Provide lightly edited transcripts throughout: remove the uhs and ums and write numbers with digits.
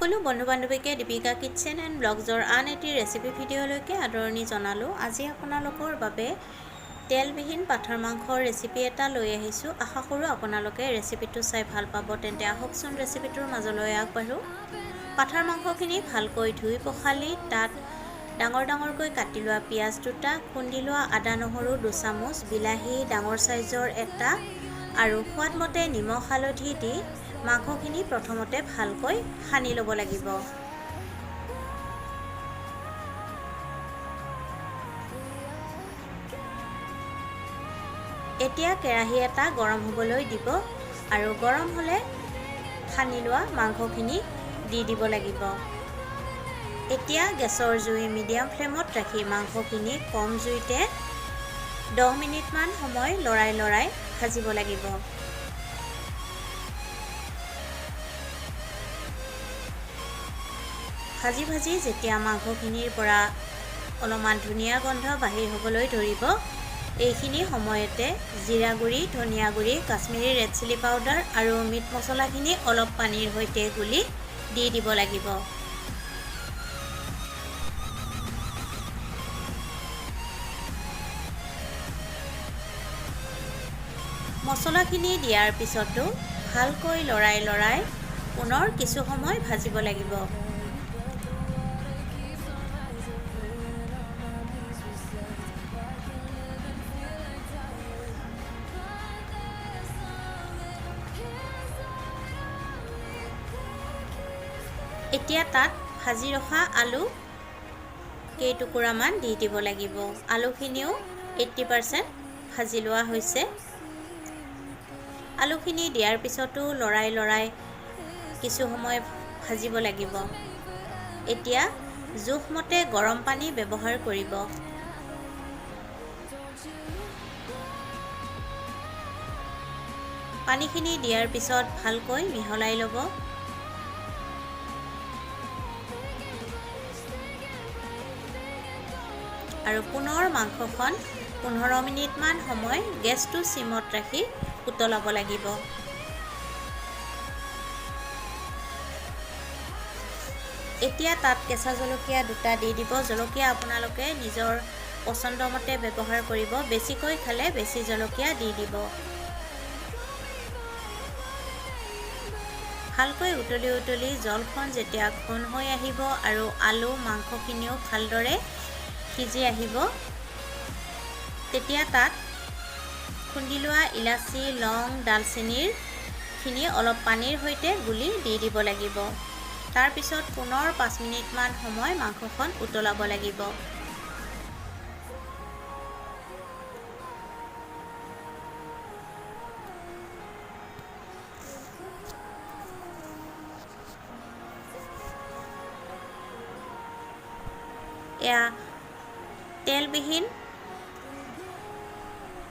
সকলো বন্ধু বান্ধৱীকে Deepika kitchen and ব্লগছৰ আন এটি ৰেচিপি ভিডিঅ'লৈকে আদৰণি জনালোঁ। আজি আপোনালোকৰ বাবে তেলবিহীন পাঠাৰ মাংসৰ ৰেচিপি এটা লৈ আহিছোঁ। আশা কৰোঁ আপোনালোকে ৰেচিপিটো চাই ভাল পাব। তেন্তে আহকচোন ৰেচিপিটোৰ মাজলৈ আগবাঢ়োঁ। পাঠাৰ মাংসখিনি ভালকৈ ধুই পখালি তাত ডাঙৰকৈ কাটি লোৱা পিঁয়াজ দুটা, খুন্দি লোৱা আদা নহৰু 2 চামুচ, বিলাহী ডাঙৰ চাইজৰ এটা আৰু সোৱাদমতে নিমখ হালধি দি মাংসখিনি প্ৰথমতে ভালকৈ সানি ল'ব লাগিব। এতিয়া কেৰাহী এটা গৰম হ'বলৈ দিব আৰু গৰম হ'লে সানি লোৱা মাংসখিনি দি দিব লাগিব। এতিয়া গেছৰ জুই মিডিয়াম ফ্লেমত ৰাখি মাংসখিনি কম জুইতে 10 মিনিটমান সময় লৰাই ভাজিব লাগিব। ভাজি যেতিয়া মাংসখিনিৰ পৰা অলপমান ধুনীয়া গন্ধ বাহিৰ হ'বলৈ ধৰিব, এইখিনি সময়তে জিৰা গুড়ি, ধনিয়া গুড়ি, কাশ্মীৰী ৰেড চিলি পাউডাৰ আৰু মিট মছলাখিনি অলপ পানীৰ সৈতে গুলি দি দিব লাগিব। মছলাখিনি দিয়াৰ পিছতো ভালকৈ লৰাই পুনৰ কিছু সময় ভাজিব লাগিব। এতিয়া তাত ভাজি ৰখা আলু কেইটুকুৰামান দি দিব লাগিব। আলুখিনিও 80% ভাজি লোৱা হৈছে। আলুখিনি দিয়াৰ পিছতো লৰাই কিছু সময় ভাজিব লাগিব। এতিয়া জোখমতে গৰম পানী ব্যৱহাৰ কৰিব। পানীখিনি দিয়াৰ পিছত ভালকৈ মিহলাই ল'ব। আৰু পুনৰ মাংসখন 15 মিনিটমান সময় গেছটো চিমত ৰাখি উতলাব লাগিব। এতিয়া তাত কেঁচা জলকীয়া দুটা দি দিব। জলকীয়া আপোনালোকে নিজৰ পচন্দ মতে ব্যৱহাৰ কৰিব। বেছিকৈ খালে বেছি জলকীয়া দি দিব। ভালকৈ উতলি জলখন যেতিয়া ঘন হৈ আহিব আৰু আলু মাংসখিনিও ভালদৰে সিজি আহিব, তেতিয়া তাত খুন্দি লোৱা ইলাচি, লং, ডালচেনিখিনি অলপ পানীৰ সৈতে গুলি দি দিব লাগিব। তাৰপিছত পুনৰ 5 মিনিটমান সময় মাংসখন উতলাব লাগিব। এয়া তেলবিহীন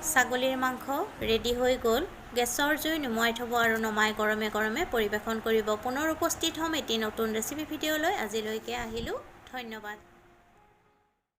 ছাগলীৰ মাংস ৰেডি হৈ গ'ল। গেছৰ জুই নুমুৱাই থ'ব আৰু নমাই গৰমে পৰিৱেশন কৰিব। পুনৰ উপস্থিত হ'ম এটি নতুন ৰেচিপি ভিডিঅ'লৈ। আজিলৈকে আহিলোঁ। ধন্যবাদ।